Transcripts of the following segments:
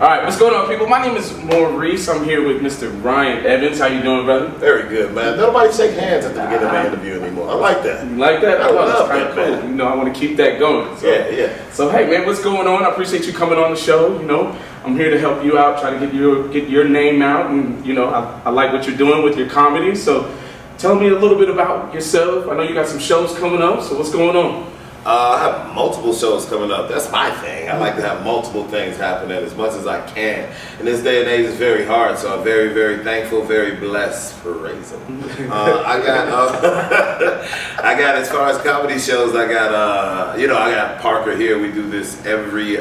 All right, what's going on, people? My name is Maurice. I'm here with Mr. Rion Evans. How you doing, brother? Very good, man. Nobody shake hands at the beginning of the interview anymore. I like that. You like that? I love kind of cool. man. You know, I want to keep that going. So. Yeah. So, hey, man, what's going on? I appreciate you coming on the show. You know, I'm here to help you out, try to get your name out, and you know, I like what you're doing with your comedy. So, tell me a little bit about yourself. I know you got some shows coming up. So, what's going on? I have multiple shows coming up. That's my thing. I like to have multiple things happening as much as I can. In this day and age, it's very hard, so I'm very, very thankful, very blessed for raising. I got as far as comedy shows, I got Parker here. We do this every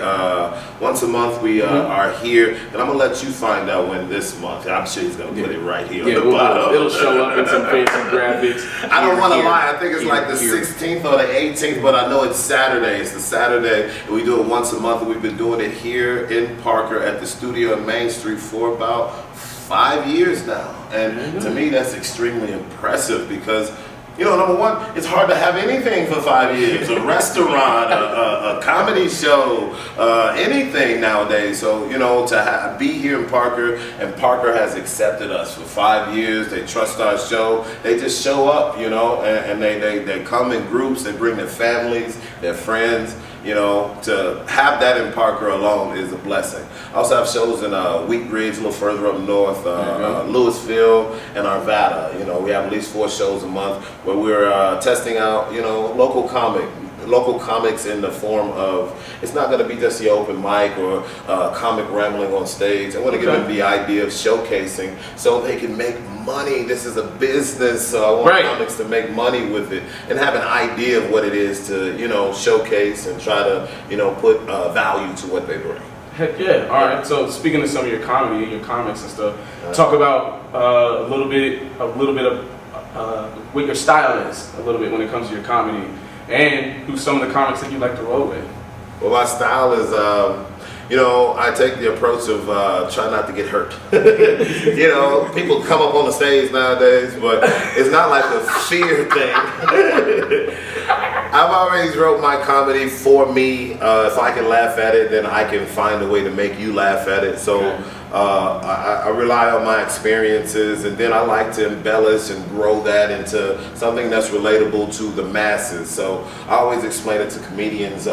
once a month. We are here, and I'm gonna let you find out when this month. I'm sure he's gonna put it right here on the bottom. It'll show up in some fancy graphics. I don't want to lie. I think it's like the 16th or the 18th, but I know it's Saturday. It's the Saturday, and we do it once a month. We've been doing it here in Parker at the studio on Main Street for about 5 years now. And to me, that's extremely impressive because, you know, number one, it's hard to have anything for 5 years. A restaurant, a comedy show, anything nowadays. So, you know, to be here in Parker, and Parker has accepted us for 5 years. They trust our show. They just show up, you know, and they come in groups. They bring their families, their friends. You know, to have that in Parker alone is a blessing. I also have shows in Wheat Ridge, a little further up north, Louisville, and Arvada. You know, we have at least 4 shows a month where we're testing out, you know, local comics in the form of, it's not going to be just the open mic or comic rambling on stage. I want to give them the idea of showcasing so they can make money. This is a business, so I want comics to make money with it and have an idea of what it is to, you know, showcase and try to, you know, put value to what they bring. Heck yeah. All right. So speaking of some of your comedy and your comics and stuff, talk about a little bit of what your style is a little bit when it comes to your comedy. And who's some of the comics that you like to roll with? Well, my style is, you know, I take the approach of try not to get hurt. You know, people come up on the stage nowadays, but it's not like a fear thing. I've always wrote my comedy for me. If I can laugh at it, then I can find a way to make you laugh at it. So I rely on my experiences, and then I like to embellish and grow that into something that's relatable to the masses. So I always explain it to comedians,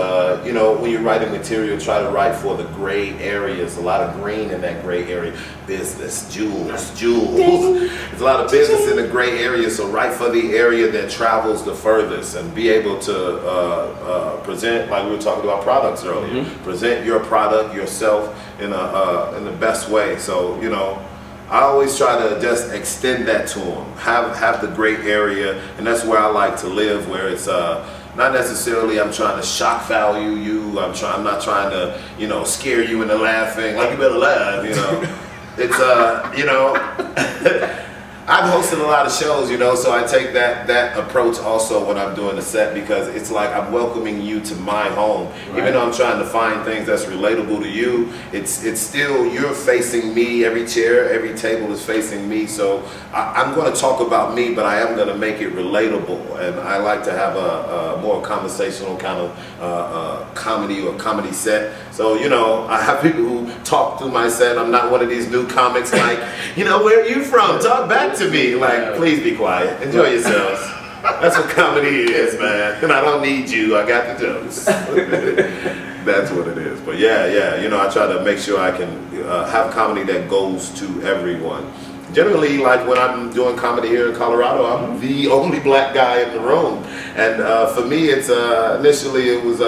you know, when you're writing material, try to write for the gray areas. A lot of green in that gray area. Business, jewels. There's a lot of business in the gray area, so write for the area that travels the furthest and be able to present, like we were talking about products earlier, present your product, yourself in the best way. So, you know, I always try to just extend that to them, have the gray area, and that's where I like to live, where it's not necessarily I'm trying to shock value you, I'm not trying to, you know, scare you into laughing, like you better laugh, you know. It's you know, I've hosted a lot of shows, you know, so I take that approach also when I'm doing the set, because it's like I'm welcoming you to my home. Even though I'm trying to find things that's relatable to you, it's still, you're facing me. Every chair, every table is facing me. So I'm going to talk about me, but I am going to make it relatable. And I like to have a more conversational kind of comedy or comedy set. So, you know, I have people who talk through my set. I'm not one of these new comics like, you know, where are you from? Talk back to me. Like, please be quiet. Enjoy yourselves. That's what comedy is, man. And I don't need you. I got the jokes. That's what it is. But yeah, you know, I try to make sure I can have comedy that goes to everyone. Generally, like when I'm doing comedy here in Colorado, I'm the only black guy in the room. And for me, it's initially it was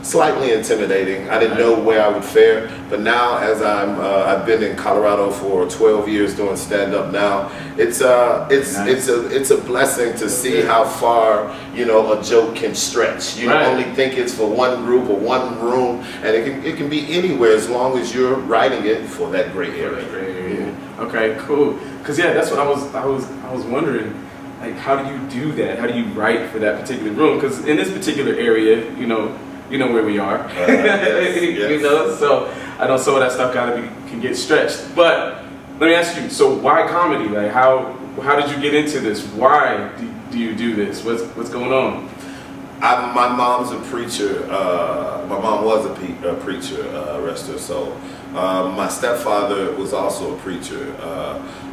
slightly intimidating. I didn't know where I would fare, but now as I've been in Colorado for 12 years doing stand-up now, it's a blessing to see how far, you know, a joke can stretch. You only think it's for one group or one room, and it can be anywhere as long as you're writing it for that gray area. Okay, cool. Cause yeah, that's what I was wondering. Like, how do you do that? How do you write for that particular room? Cause in this particular area, you know where we are. Yes. You know, so I know some of that stuff can get stretched. But let me ask you. So why comedy? Like, how did you get into this? Why do you do this? What's going on? My mom's a preacher. My mom was a preacher, rest her soul. My stepfather was also a preacher.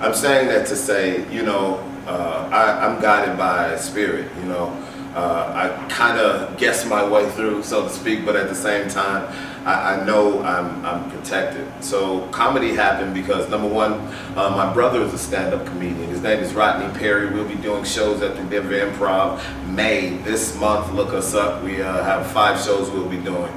I'm saying that to say, you know, I'm guided by spirit, you know. I kind of guess my way through, so to speak, but at the same time, I know I'm protected. So comedy happened because, number one, my brother is a stand-up comedian. His name is Rodney Perry. We'll be doing shows at the Denver Improv May this month. Look us up. We have 5 shows we'll be doing.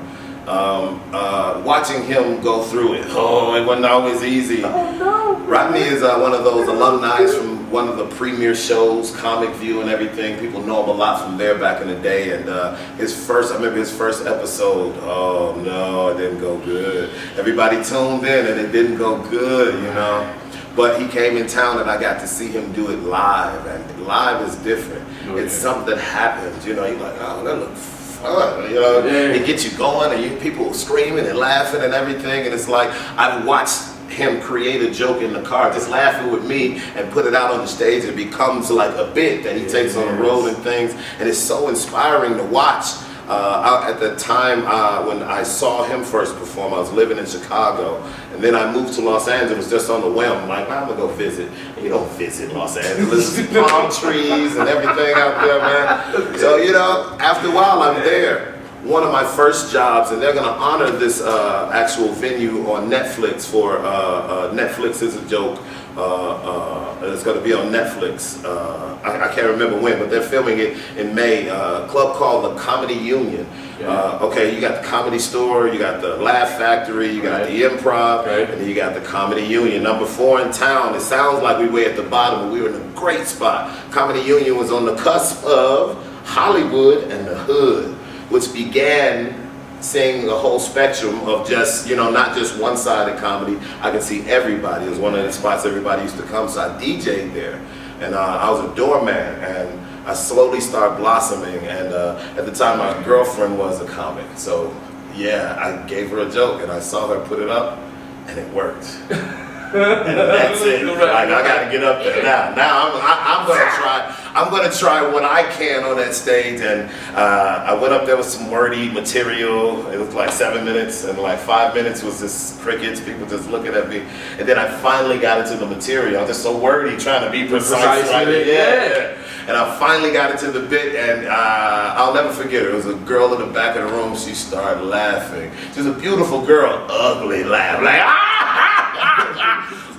Watching him go through it, it wasn't always easy. Oh, no. Rodney is one of those alumni from one of the premier shows, Comic View and everything. People know him a lot from there back in the day. And I remember his first episode, oh no, it didn't go good. Everybody tuned in and it didn't go good, you know. But he came in town and I got to see him do it live. And live is different. Okay. It's something that happens, you know. You're like, oh, that looks fun, you know. Yeah. It gets you going and people screaming and laughing and everything. And it's like, I've watched him create a joke in the car, just laughing with me and put it out on the stage. It becomes like a bit that he takes on the road and things, and it's so inspiring to watch. At the time when I saw him first perform, I was living in Chicago, and then I moved to Los Angeles just on the whim. Like, I'm gonna go visit. And you don't visit Los Angeles, palm trees and everything out there, man. So, you know, after a while, I'm there. One of my first jobs, and they're going to honor this actual venue on Netflix for Netflix is a joke. It's going to be on Netflix. I can't remember when, but they're filming it in May. A club called the Comedy Union. Yeah. Okay, you got the Comedy Store, you got the Laugh Factory, you got the Improv, and then you got the Comedy Union. Number 4 in town. It sounds like we were at the bottom, but we were in a great spot. Comedy Union was on the cusp of Hollywood and the hood, which began seeing the whole spectrum of just, you know, not just one-sided comedy. I could see everybody. It was one of the spots everybody used to come, so I DJ'd there. And I was a doorman, and I slowly started blossoming. And at the time, my girlfriend was a comic. So, yeah, I gave her a joke, and I saw her put it up, and it worked. And that's it. Like, I gotta get up there now. I'm gonna try what I can on that stage. And I went up there with some wordy material. It was like 7 minutes, and like 5 minutes was just crickets, people just looking at me. And then I finally got into the material. I'm just so wordy, trying to be precise. Yeah. And I finally got into the bit, and I'll never forget her. It was a girl in the back of the room. She started laughing. She was a beautiful girl, ugly laugh, like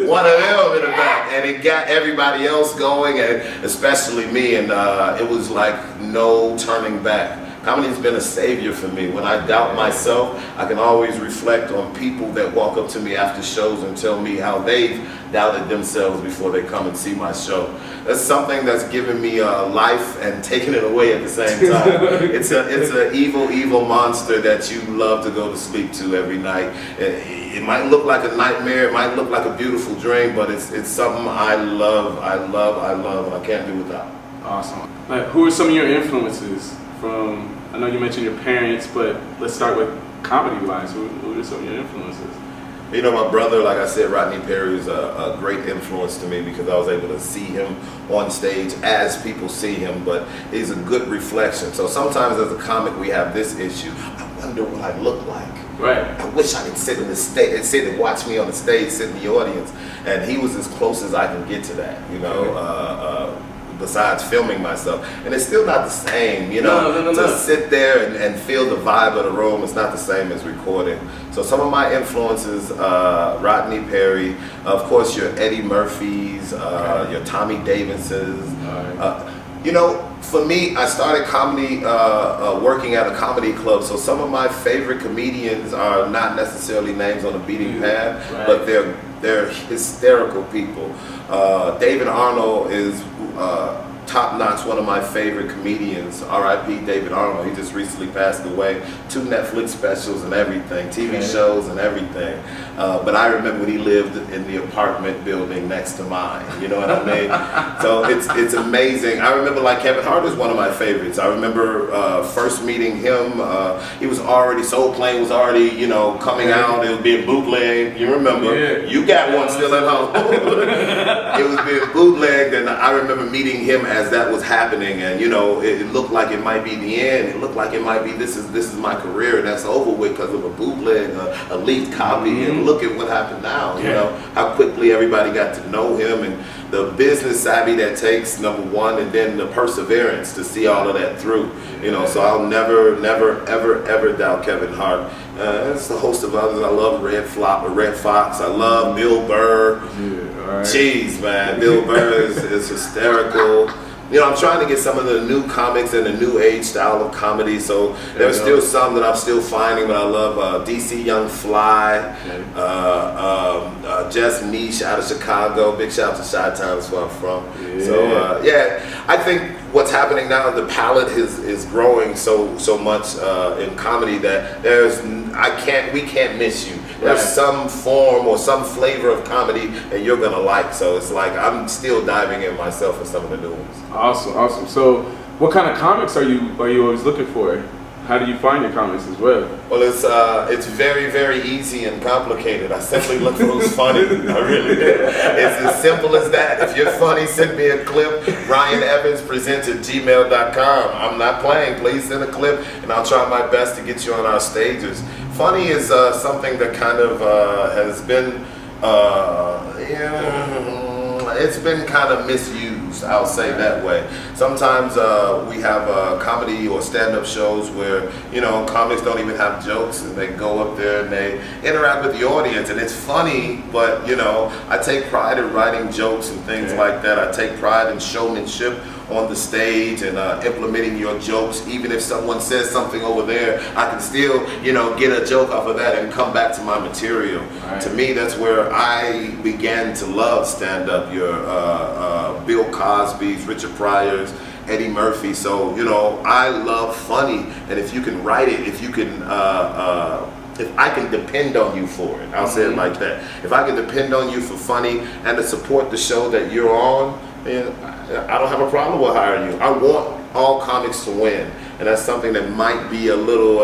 one of them in the back, and it got everybody else going, and especially me, and it was like no turning back. Comedy has been a savior for me. When I doubt myself, I can always reflect on people that walk up to me after shows and tell me how they've doubted themselves before they come and see my show. That's something that's given me life and taken it away at the same time. It's an evil monster that you love to go to sleep to every night. It might look like a nightmare, it might look like a beautiful dream, but it's something I love, and I can't do without. Awesome. Like, who are some of your influences from, I know you mentioned your parents, but let's start with comedy-wise. Who are some of your influences? You know, my brother, like I said, Rodney Perry is a great influence to me because I was able to see him on stage as people see him, but he's a good reflection. So sometimes as a comic, we have this issue. I wonder what I look like. Right. I wish I could sit in the stage and sit and watch me on the stage, sit in the audience. And he was as close as I can get to that, you know. Besides filming myself, and it's still not the same, you know. To sit there and feel the vibe of the room is not the same as recording. So some of my influences, Rodney Perry, of course your Eddie Murphys, your Tommy Davises. You know, for me, I started comedy working at a comedy club, so some of my favorite comedians are not necessarily names on the beating path, but they're hysterical people. David Arnold is top-notch, one of my favorite comedians. R.I.P. David Arnold. He just recently passed away. 2 Netflix specials and everything, TV shows and everything. But I remember when he lived in the apartment building next to mine. You know what I mean? So it's amazing. I remember, like, Kevin Hart is one of my favorites. I remember first meeting him. He was already, Soul Plane was already, you know, coming out. It was being bootlegged. You remember? Yeah. You got one still at home. It was being bootlegged, and I remember meeting him at as that was happening, and it looked like it might be the end. It looked like it might be this is my career, and that's over with because of a bootleg, a leaked copy. And look at what happened now. How quickly everybody got to know him, and the business savvy that takes, number one, and then the perseverance to see all of that through. So I'll never, ever, ever doubt Kevin Hart. It's the host of others. I love Red Fox. I love Bill Burr. Jeez, man, Bill Burr is hysterical. I'm trying to get some of the new comics and the new age style of comedy. So there's still some that I'm still finding, but I love DC Young Fly, Jess Niche out of Chicago. Big shout out to Chi-Town, that's where I'm from. So I think what's happening now, the palette is growing so much in comedy that we can't miss you. There's some form or some flavor of comedy that you're gonna like. So it's like I'm still diving in myself in some of the new ones. Awesome. So what kind of comics are you always looking for? How do you find your comics as well? Well, it's very, very easy and complicated. I simply look for who's funny. I really do. It's as simple as that. If you're funny, send me a clip. Rion Evans presents at gmail.com. I'm not playing. Please send a clip, and I'll try my best to get you on our stages. Funny is something that kind of has been, it's been kind of misused, I'll say that way. Sometimes we have comedy or stand-up shows where, comics don't even have jokes, and they go up there and they interact with the audience, and it's funny, but, I take pride in writing jokes and things like that. I take pride in showmanship on the stage and implementing your jokes. Even if someone says something over there, I can still, get a joke off of that and come back to my material. Right. To me, that's where I began to love stand-up. Your Bill Cosby's, Richard Pryor's, Eddie Murphy. So, I love funny, and if you can write it, if I can depend on you for it, I'll say it like that. If I can depend on you for funny and to support the show that you're on, then I don't have a problem with hiring you. I want all comics to win, and that's something that might be a little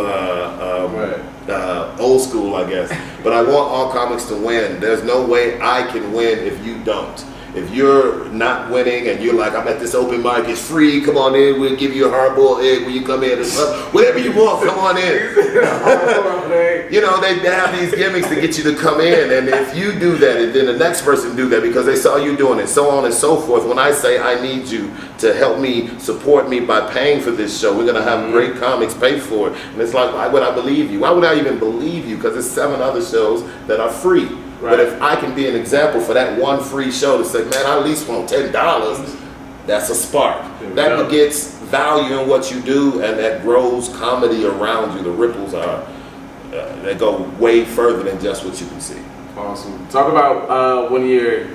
old school, I guess. But I want all comics to win. There's no way I can win if you don't. If you're not winning and you're like, I'm at this open mic, it's free, come on in, we'll give you a hard-boiled egg when you come in, whatever you want, come on in. They have these gimmicks to get you to come in, and if you do that, and then the next person do that because they saw you doing it, so on and so forth. When I say I need you to help me, support me by paying for this show, we're gonna have great comics pay for it, and it's like, why would I believe you? Why would I even believe you? Because there's 7 other shows that are free. Right. But if I can be an example for that one free show to say, man, I at least want $10, that's a spark. That begets value in what you do, and that grows comedy around you. The ripples they go way further than just what you can see. Awesome. Talk about one of your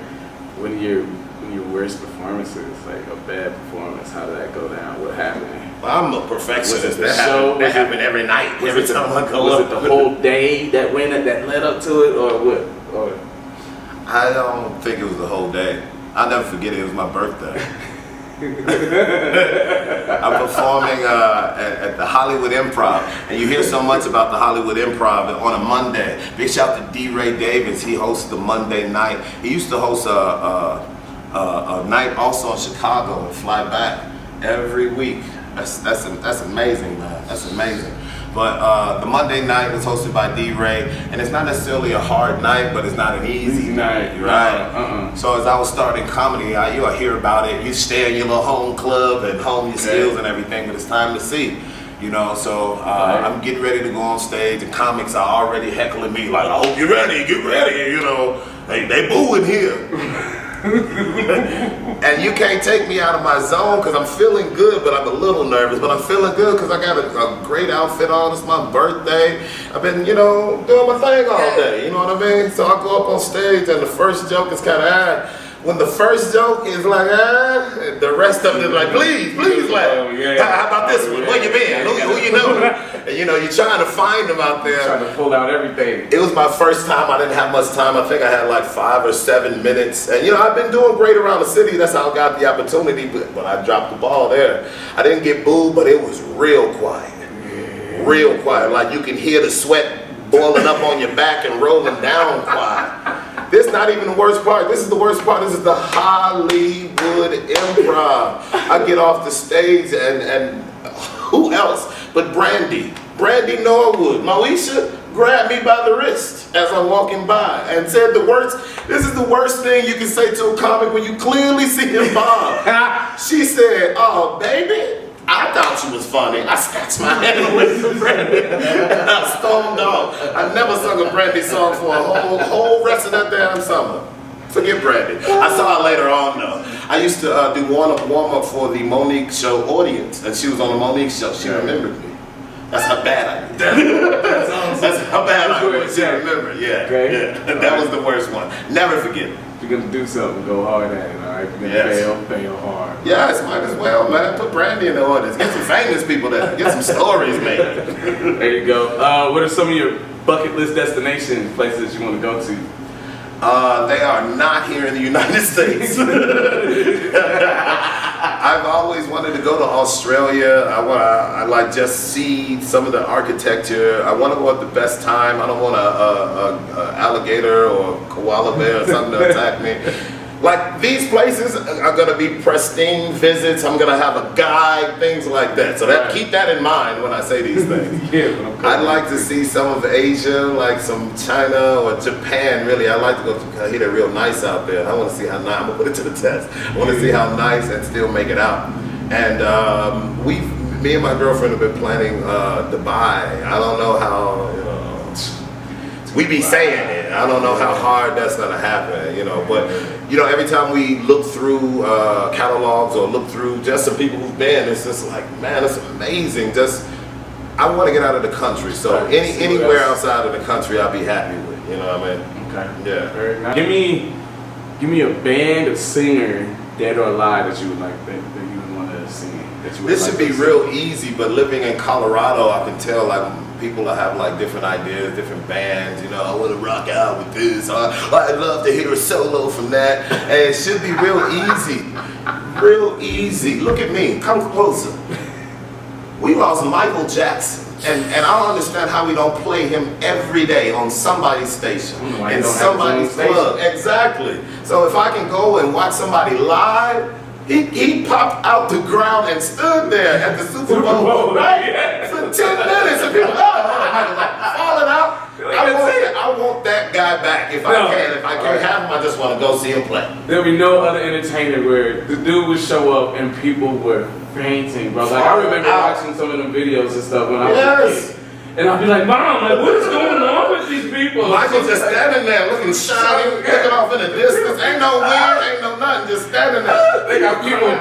worst performances, like a bad performance. How did that go down? What happened? Well, I'm a perfectionist. That happened every night. Every time I go up. Was it the whole day that led up to it, or what? I don't think it was the whole day. I'll never forget it. It was my birthday. I'm performing at the Hollywood Improv, and you hear so much about the Hollywood Improv on a Monday. Big shout to D. Davis. He hosts the Monday night. He used to host a night also in Chicago and fly back every week. That's amazing, man. That's amazing. But the Monday night was hosted by D-Ray, and it's not necessarily a hard night, but it's not an easy night, right? So as I was starting comedy, you'll hear about it. You stay in your little home club and hone your skills and everything, but it's time to see. So I'm getting ready to go on stage, and comics are already heckling me like, I hope you're ready, get ready, they booing here. And you can't take me out of my zone because I'm feeling good, but I'm a little nervous. But I'm feeling good because I got a great outfit on. It's my birthday. I've been, doing my thing all day. You know what I mean? So I go up on stage, and the first joke is kind of When the first joke is like the rest of it is like, please laugh. How about this one? Where you been? Who you know? And you're trying to find them out there. Trying to pull out everything. It was my first time. I didn't have much time. I think I had like 5 or 7 minutes. And I've been doing great around the city. That's how I got the opportunity. But I dropped the ball there. I didn't get booed, but it was real quiet. Real quiet. Like you can hear the sweat boiling up on your back and rolling down quiet. This is not even the worst part. This is the worst part. This is the Hollywood Improv. I get off the stage and who else but Brandy Norwood, Moesha, grabbed me by the wrist as I'm walking by and said this is the worst thing you can say to a comic when you clearly see him bomb. She said, "Oh, baby, I thought you was funny." I scratched my head away from Brandy. I stormed off. I never sung a Brandy song for a whole rest of that damn summer. Forget Brandy. I saw her later on though. I used to do warm up for the Monique show audience, and she was on the Monique show. She remembered me. That's how bad I was. That's how bad I was. She remembered. Yeah. Okay. Yeah. That was the worst one. Never forget it. If you're gonna do something, go hard at it. All right. If you're gonna fail hard. Yes, might as well, man. Put Brandy in the audience. Get some famous people there. Get some stories, man. There you go. What are some of your bucket list destination places you want to go to? They are not here in the United States. I've always wanted to go to Australia. I like just see some of the architecture. I want to go at the best time. I don't want a alligator or a koala bear or something to attack me. Like, these places are going to be pristine visits. I'm going to have a guide, things like that. So keep that in mind when I say these things. I'd like to see some of Asia, like some China or Japan, really. I'd like to go to, I hear they're real nice out there. I want to see how nice, I'm going to put it to the test. I want to see how nice and still make it out. And me and my girlfriend have been planning Dubai. I don't know how, we be saying it. I don't know how hard that's gonna happen, but every time we look through catalogs or look through just some people who've been, it's just like, man, it's amazing. I want to get out of the country, so anywhere outside of the country I'll be happy with, you know what I mean? Okay. Yeah. Very nice. Give me a band or singer, dead or alive, that you would like that you would want to sing. This should be real easy, but living in Colorado, I can tell people have different ideas, different bands. I want to rock out with this. I'd love to hear a solo from that. And it should be real easy. Real easy. Look at me. Come closer. We lost Michael Jackson. And I don't understand how we don't play him every day on somebody's station, in somebody's club. Exactly. So if I can go and watch somebody live, he popped out the ground and stood there at the Super Bowl, right? For 10 minutes, and people, falling out. I want that guy back if I can. If I can't have him, I just want to go see him play. There'll be no other entertainer where the dude would show up and people were fainting, bro. Like, I remember watching some of them videos and stuff when I was a kid. And I'd be like, Mom, what is going on with these people? Michael just standing there looking shiny, looking off in the distance. Ain't no wind, ain't no nothing, just standing there. They got people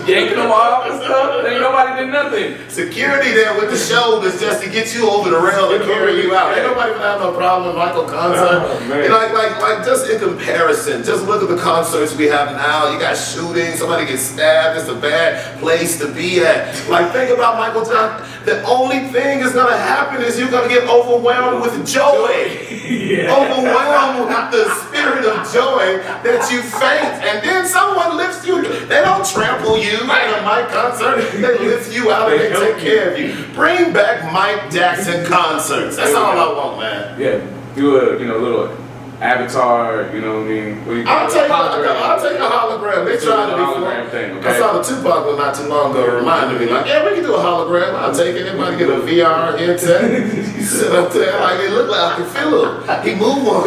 yanking them off and stuff. Ain't nobody did nothing. Security there with the shoulders just to get you over the rail and carry you out. Ain't nobody gonna have no problem with Michael concert. Like just in comparison, just look at the concerts we have now. You got shootings, somebody gets stabbed. It's a bad place to be at. Like, think about Michael Jackson. The only thing that's gonna happen is you're gonna get overwhelmed with joy. Overwhelmed with the spirit of joy that you faint, and then someone lifts you. They don't trample you at a Mike concert. They lift you out and they take care of you. Bring back Mike Jackson concerts. That's all I want, man. Yeah, do a little avatar. You know what I mean? I'll take a hologram. They tried it before. I saw the Tupac one not too long ago. It reminded me, like, yeah, we can do a hologram. I'll take it. Everybody get a VR headset. Sit up there like it looked like I can feel him. He move on.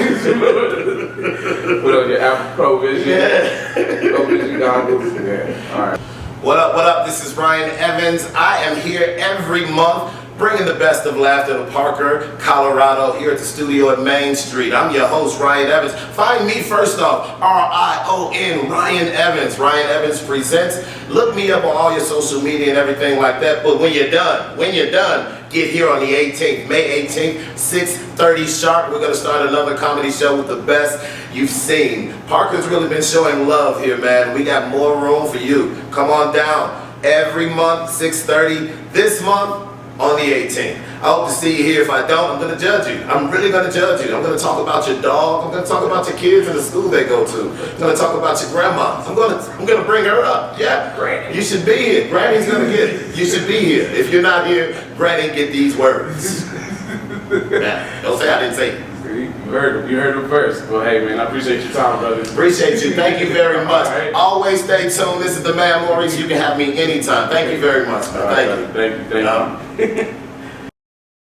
Put on your Apple Pro Vision. Yeah. Pro Vision goggles. Yeah. All right. What up? This is Rion Evans. I am here every month, bringing the best of laughter to Parker, Colorado, here at the studio at Main Street. I'm your host, Rion Evans. Find me first off, R-I-O-N, Rion Evans. Rion Evans Presents. Look me up on all your social media and everything like that. But when you're done, get here on the 18th, May 18th, 6:30 sharp. We're going to start another comedy show with the best you've seen. Parker's really been showing love here, man. We got more room for you. Come on down. Every month, 6:30. This month, on the 18th. I hope to see you here. If I don't, I'm going to judge you. I'm really going to judge you. I'm going to talk about your dog. I'm going to talk about your kids in the school they go to. I'm going to talk about your grandma. I'm going to bring her up. Yeah, Granny. You should be here. Granny's going to get it. You should be here. If you're not here, Granny, get these words. Nah, don't say I didn't say it. See, you heard him first. Well, hey man, I appreciate your time, brother. Appreciate you. Thank you very much. Right. Always stay tuned. This is the man Maurice. You can have me anytime. Thank you very much, man. Right, Thank you. Thank you.